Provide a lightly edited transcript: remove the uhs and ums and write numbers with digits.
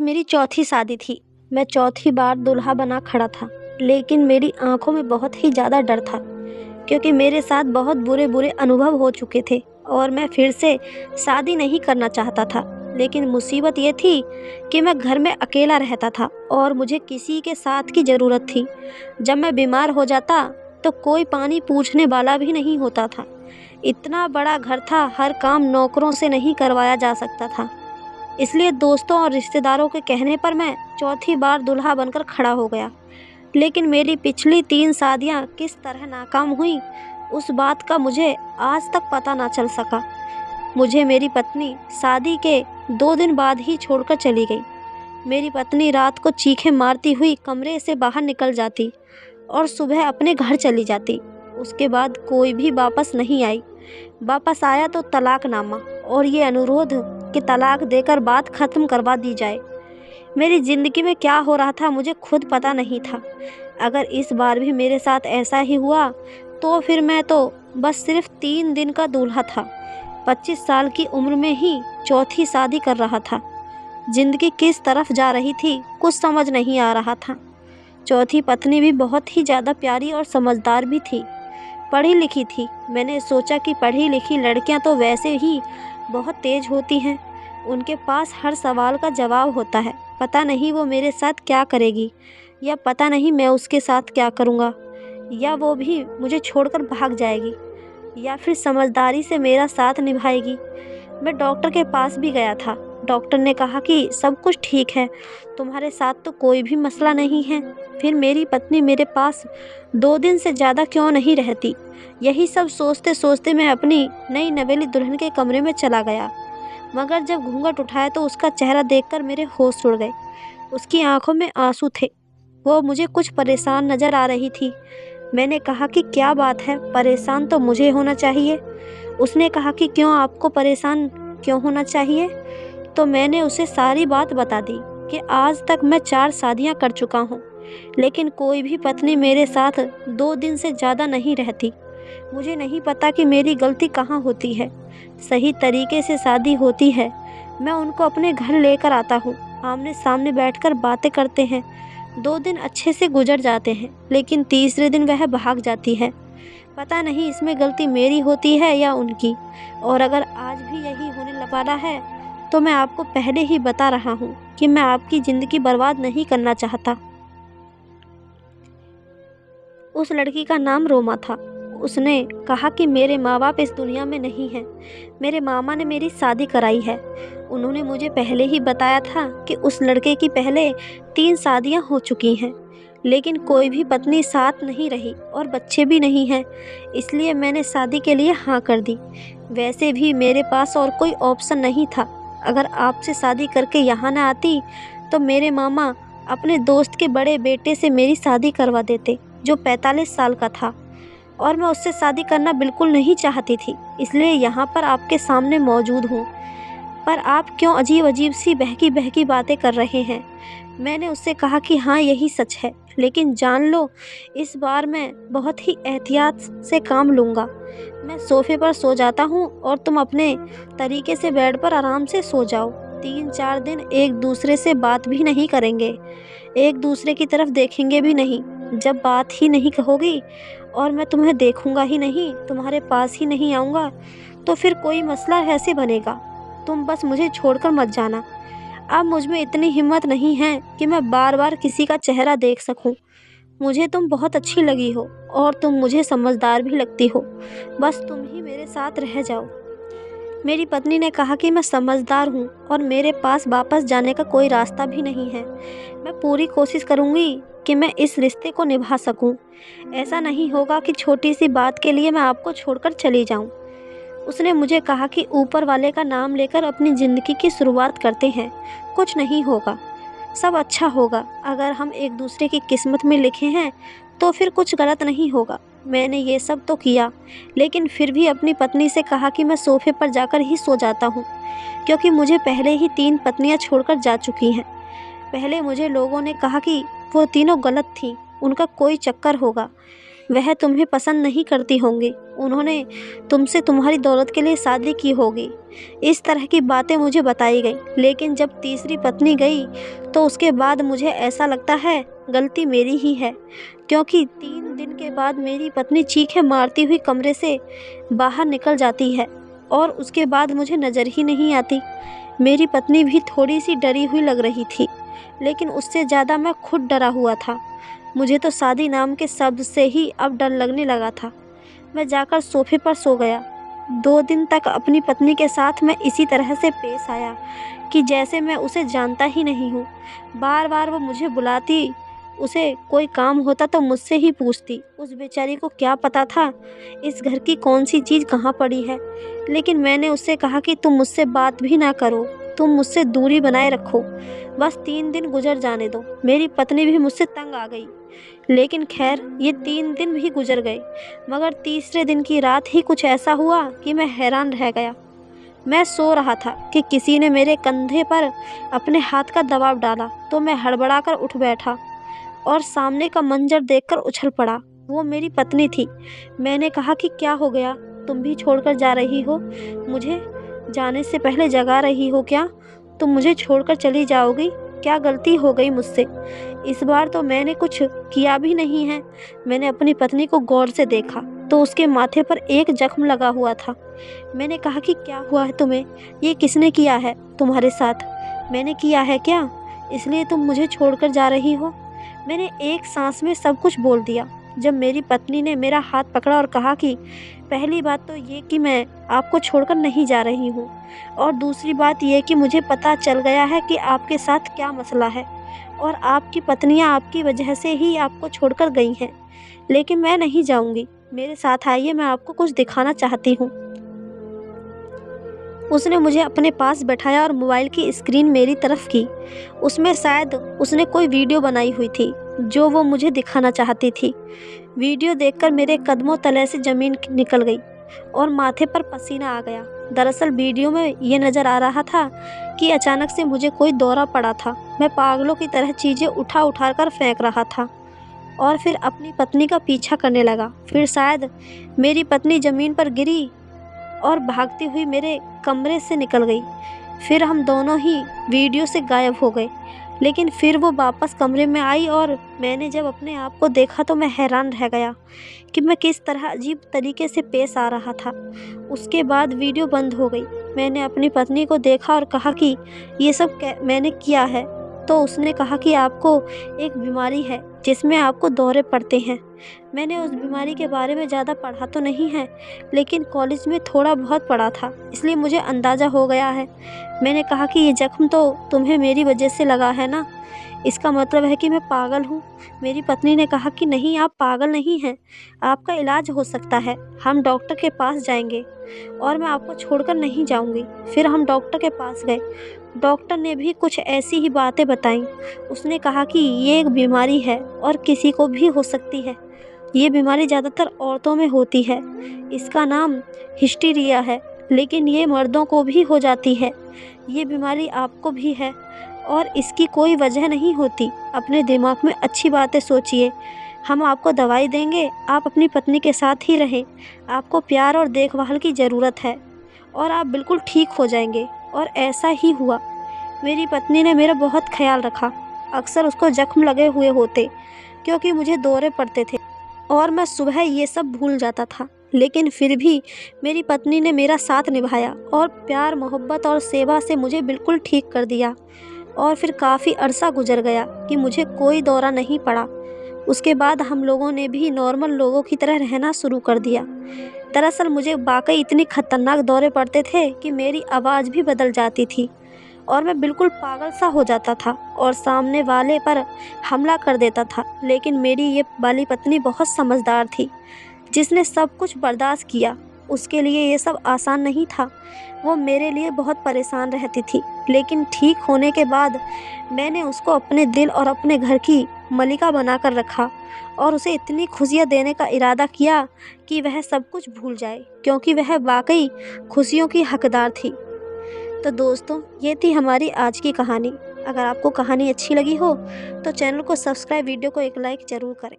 मेरी चौथी शादी थी। मैं चौथी बार दूल्हा बना खड़ा था, लेकिन मेरी आंखों में बहुत ही ज़्यादा डर था, क्योंकि मेरे साथ बहुत बुरे-बुरे अनुभव हो चुके थे और मैं फिर से शादी नहीं करना चाहता था। लेकिन मुसीबत ये थी कि मैं घर में अकेला रहता था और मुझे किसी के साथ की ज़रूरत थी। जब मैं बीमार हो जाता, तो कोई पानी पूछने वाला भी नहीं होता था। इतना बड़ा घर था, हर काम नौकरों से नहीं करवाया जा सकता था। इसलिए दोस्तों और रिश्तेदारों के कहने पर मैं चौथी बार दूल्हा बनकर खड़ा हो गया। लेकिन मेरी पिछली 3 शादियां किस तरह नाकाम हुईं, उस बात का मुझे आज तक पता ना चल सका। मुझे मेरी पत्नी शादी के 2 दिन बाद ही छोड़कर चली गई। मेरी पत्नी रात को चीखें मारती हुई कमरे से बाहर निकल जाती और सुबह अपने घर चली जाती। उसके बाद कोई भी वापस नहीं आई। वापस आया तो तलाकनामा और ये अनुरोध कि तलाक देकर बात ख़त्म करवा दी जाए। मेरी ज़िंदगी में क्या हो रहा था, मुझे खुद पता नहीं था। अगर इस बार भी मेरे साथ ऐसा ही हुआ, तो फिर मैं तो बस सिर्फ 3 दिन का दूल्हा था। 25 साल की उम्र में ही चौथी शादी कर रहा था। ज़िंदगी किस तरफ जा रही थी, कुछ समझ नहीं आ रहा था। चौथी पत्नी भी बहुत ही ज़्यादा प्यारी और समझदार भी थी, पढ़ी लिखी थी। मैंने सोचा कि पढ़ी लिखी लड़कियां तो वैसे ही बहुत तेज होती हैं, उनके पास हर सवाल का जवाब होता है। पता नहीं वो मेरे साथ क्या करेगी, या पता नहीं मैं उसके साथ क्या करूँगा, या वो भी मुझे छोड़कर भाग जाएगी, या फिर समझदारी से मेरा साथ निभाएगी। मैं डॉक्टर के पास भी गया था। डॉक्टर ने कहा कि सब कुछ ठीक है, तुम्हारे साथ तो कोई भी मसला नहीं है। फिर मेरी पत्नी मेरे पास 2 दिन से ज़्यादा क्यों नहीं रहती, यही सब सोचते सोचते मैं अपनी नई नवेली दुल्हन के कमरे में चला गया। मगर जब घूंघट उठाया तो उसका चेहरा देखकर मेरे होश उड़ गए। उसकी आंखों में आंसू थे। वो मुझे कुछ परेशान नज़र आ रही थी। मैंने कहा कि क्या बात है, परेशान तो मुझे होना चाहिए। उसने कहा कि क्यों, आपको परेशान क्यों होना चाहिए? तो मैंने उसे सारी बात बता दी कि आज तक मैं 4 शादियां कर चुका हूँ, लेकिन कोई भी पत्नी मेरे साथ 2 दिन से ज़्यादा नहीं रहती। मुझे नहीं पता कि मेरी गलती कहाँ होती है। सही तरीके से शादी होती है, मैं उनको अपने घर लेकर आता हूँ, आमने सामने बैठकर बातें करते हैं। 2 दिन अच्छे से गुजर जाते हैं, लेकिन तीसरे दिन वह भाग जाती है। पता नहीं इसमें गलती मेरी होती है या उनकी। और अगर आज भी यही होने वाला है, तो मैं आपको पहले ही बता रहा हूँ कि मैं आपकी ज़िंदगी बर्बाद नहीं करना चाहता। उस लड़की का नाम रोमा था। उसने कहा कि मेरे माँ बाप इस दुनिया में नहीं हैं। मेरे मामा ने मेरी शादी कराई है। उन्होंने मुझे पहले ही बताया था कि उस लड़के की पहले 3 शादियाँ हो चुकी हैं, लेकिन कोई भी पत्नी साथ नहीं रही और बच्चे भी नहीं हैं। इसलिए मैंने शादी के लिए हाँ कर दी। वैसे भी मेरे पास और कोई ऑप्शन नहीं था। अगर आपसे शादी करके यहाँ ना आती, तो मेरे मामा अपने दोस्त के बड़े बेटे से मेरी शादी करवा देते, जो 45 साल का था, और मैं उससे शादी करना बिल्कुल नहीं चाहती थी। इसलिए यहाँ पर आपके सामने मौजूद हूँ। पर आप क्यों अजीब अजीब सी बहकी बहकी बातें कर रहे हैं? मैंने उससे कहा कि हाँ, यही सच है, लेकिन जान लो, इस बार मैं बहुत ही एहतियात से काम लूँगा। मैं सोफे पर सो जाता हूँ और तुम अपने तरीके से बेड पर आराम से सो जाओ। 3-4 दिन एक दूसरे से बात भी नहीं करेंगे, एक दूसरे की तरफ देखेंगे भी नहीं। जब बात ही नहीं होगी और मैं तुम्हें देखूंगा ही नहीं, तुम्हारे पास ही नहीं आऊँगा, तो फिर कोई मसला कैसे बनेगा? तुम बस मुझे छोड़कर मत जाना। अब मुझ में इतनी हिम्मत नहीं है कि मैं बार बार किसी का चेहरा देख सकूं। मुझे तुम बहुत अच्छी लगी हो और तुम मुझे समझदार भी लगती हो। बस तुम ही मेरे साथ रह जाओ। मेरी पत्नी ने कहा कि मैं समझदार हूँ और मेरे पास वापस जाने का कोई रास्ता भी नहीं है। मैं पूरी कोशिश करूँगी कि मैं इस रिश्ते को निभा सकूँ। ऐसा नहीं होगा कि छोटी सी बात के लिए मैं आपको छोड़कर चली जाऊँ। उसने मुझे कहा कि ऊपर वाले का नाम लेकर अपनी ज़िंदगी की शुरुआत करते हैं। कुछ नहीं होगा, सब अच्छा होगा। अगर हम एक दूसरे की किस्मत में लिखे हैं, तो फिर कुछ गलत नहीं होगा। मैंने ये सब तो किया, लेकिन फिर भी अपनी पत्नी से कहा कि मैं सोफे पर जाकर ही सो जाता हूँ, क्योंकि मुझे पहले ही 3 पत्नियाँ छोड़कर जा चुकी हैं। पहले मुझे लोगों ने कहा कि वो तीनों गलत थीं, उनका कोई चक्कर होगा। वह तुम्हें पसंद नहीं करती होंगी, उन्होंने तुमसे तुम्हारी दौलत के लिए शादी की होगी। इस तरह की बातें मुझे बताई गई। लेकिन जब तीसरी पत्नी गई तो उसके बाद मुझे ऐसा लगता है गलती मेरी ही है, क्योंकि 3 दिन के बाद मेरी पत्नी चीखें मारती हुई कमरे से बाहर निकल जाती है और उसके बाद मुझे नज़र ही नहीं आती। मेरी पत्नी भी थोड़ी सी डरी हुई लग रही थी, लेकिन उससे ज़्यादा मैं खुद डरा हुआ था। मुझे तो शादी नाम के शब्द से ही अब डर लगने लगा था। मैं जाकर सोफे पर सो गया। 2 दिन तक अपनी पत्नी के साथ मैं इसी तरह से पेश आया कि जैसे मैं उसे जानता ही नहीं हूँ। बार बार वो मुझे बुलाती, उसे कोई काम होता तो मुझसे ही पूछती। उस बेचारी को क्या पता था इस घर की कौन सी चीज़ कहाँ पड़ी है। लेकिन मैंने उससे कहा कि तुम मुझसे बात भी ना करो, तुम मुझसे दूरी बनाए रखो, बस 3 दिन गुजर जाने दो। मेरी पत्नी भी मुझसे तंग आ गई। लेकिन खैर ये 3 दिन भी गुजर गए, मगर तीसरे दिन की रात ही कुछ ऐसा हुआ कि मैं हैरान रह गया। मैं सो रहा था कि किसी ने मेरे कंधे पर अपने हाथ का दबाव डाला, तो मैं हड़बड़ाकर उठ बैठा और सामने का मंजर देखकर उछल पड़ा। वो मेरी पत्नी थी। मैंने कहा कि क्या हो गया, तुम भी छोड़कर जा रही हो? मुझे जाने से पहले जगा रही हो क्या? तुम मुझे छोड़कर चली जाओगी? क्या गलती हो गई मुझसे? इस बार तो मैंने कुछ किया भी नहीं है। मैंने अपनी पत्नी को गौर से देखा तो उसके माथे पर एक जख्म लगा हुआ था। मैंने कहा कि क्या हुआ है तुम्हें? ये किसने किया है तुम्हारे साथ? मैंने किया है क्या, इसलिए तुम मुझे छोड़कर जा रही हो? मैंने एक सांस में सब कुछ बोल दिया। जब मेरी पत्नी ने मेरा हाथ पकड़ा और कहा कि पहली बात तो ये कि मैं आपको छोड़कर नहीं जा रही हूँ, और दूसरी बात ये कि मुझे पता चल गया है कि आपके साथ क्या मसला है और आपकी पत्नियाँ आपकी वजह से ही आपको छोड़कर गई हैं। लेकिन मैं नहीं जाऊँगी, मेरे साथ आइए, मैं आपको कुछ दिखाना चाहती हूँ। उसने मुझे अपने पास बैठाया और मोबाइल की स्क्रीन मेरी तरफ की। उसमें शायद उसने कोई वीडियो बनाई हुई थी जो वो मुझे दिखाना चाहती थी। वीडियो देखकर मेरे कदमों तले से ज़मीन निकल गई और माथे पर पसीना आ गया। दरअसल वीडियो में ये नज़र आ रहा था कि अचानक से मुझे कोई दौरा पड़ा था। मैं पागलों की तरह चीज़ें उठा उठा कर फेंक रहा था और फिर अपनी पत्नी का पीछा करने लगा। फिर शायद मेरी पत्नी ज़मीन पर गिरी और भागती हुई मेरे कमरे से निकल गई। फिर हम दोनों ही वीडियो से गायब हो गए। लेकिन फिर वो वापस कमरे में आई और मैंने जब अपने आप को देखा तो मैं हैरान रह गया कि मैं किस तरह अजीब तरीके से पेश आ रहा था। उसके बाद वीडियो बंद हो गई। मैंने अपनी पत्नी को देखा और कहा कि ये सब मैंने किया है। तो उसने कहा कि आपको एक बीमारी है जिसमें आपको दौरे पड़ते हैं। मैंने उस बीमारी के बारे में ज़्यादा पढ़ा तो नहीं है, लेकिन कॉलेज में थोड़ा बहुत पढ़ा था, इसलिए मुझे अंदाज़ा हो गया है। मैंने कहा कि ये ज़ख्म तो तुम्हें मेरी वजह से लगा है ना, इसका मतलब है कि मैं पागल हूँ। मेरी पत्नी ने कहा कि नहीं, आप पागल नहीं हैं, आपका इलाज हो सकता है, हम डॉक्टर के पास जाएंगे और मैं आपको छोड़कर नहीं जाऊँगी। फिर हम डॉक्टर के पास गए। डॉक्टर ने भी कुछ ऐसी ही बातें बताईं। उसने कहा कि ये एक बीमारी है और किसी को भी हो सकती है। ये बीमारी ज़्यादातर औरतों में होती है। इसका नाम हिस्टीरिया है, लेकिन ये मर्दों को भी हो जाती है। ये बीमारी आपको भी है और इसकी कोई वजह नहीं होती। अपने दिमाग में अच्छी बातें सोचिए। हम आपको दवाई देंगे, आप अपनी पत्नी के साथ ही रहें। आपको प्यार और देखभाल की ज़रूरत है और आप बिल्कुल ठीक हो जाएंगे। और ऐसा ही हुआ। मेरी पत्नी ने मेरा बहुत ख्याल रखा। अक्सर उसको जख्म लगे हुए होते क्योंकि मुझे दौरे पड़ते थे और मैं सुबह ये सब भूल जाता था। लेकिन फिर भी मेरी पत्नी ने मेरा साथ निभाया और प्यार, मोहब्बत और सेवा से मुझे बिल्कुल ठीक कर दिया। और फिर काफ़ी अरसा गुजर गया कि मुझे कोई दौरा नहीं पड़ा। उसके बाद हम लोगों ने भी नॉर्मल लोगों की तरह रहना शुरू कर दिया। दरअसल मुझे वाकई इतनी खतरनाक दौरे पड़ते थे कि मेरी आवाज़ भी बदल जाती थी और मैं बिल्कुल पागल सा हो जाता था और सामने वाले पर हमला कर देता था। लेकिन मेरी ये वाली पत्नी बहुत समझदार थी, जिसने सब कुछ बर्दाश्त किया। उसके लिए ये सब आसान नहीं था। वो मेरे लिए बहुत परेशान रहती थी, लेकिन ठीक होने के बाद मैंने उसको अपने दिल और अपने घर की मलिका बनाकर रखा और उसे इतनी खुशियाँ देने का इरादा किया कि वह सब कुछ भूल जाए, क्योंकि वह वाकई खुशियों की हकदार थी। तो दोस्तों, ये थी हमारी आज की कहानी। अगर आपको कहानी अच्छी लगी हो तो चैनल को सब्सक्राइब, वीडियो को एक लाइक ज़रूर करें।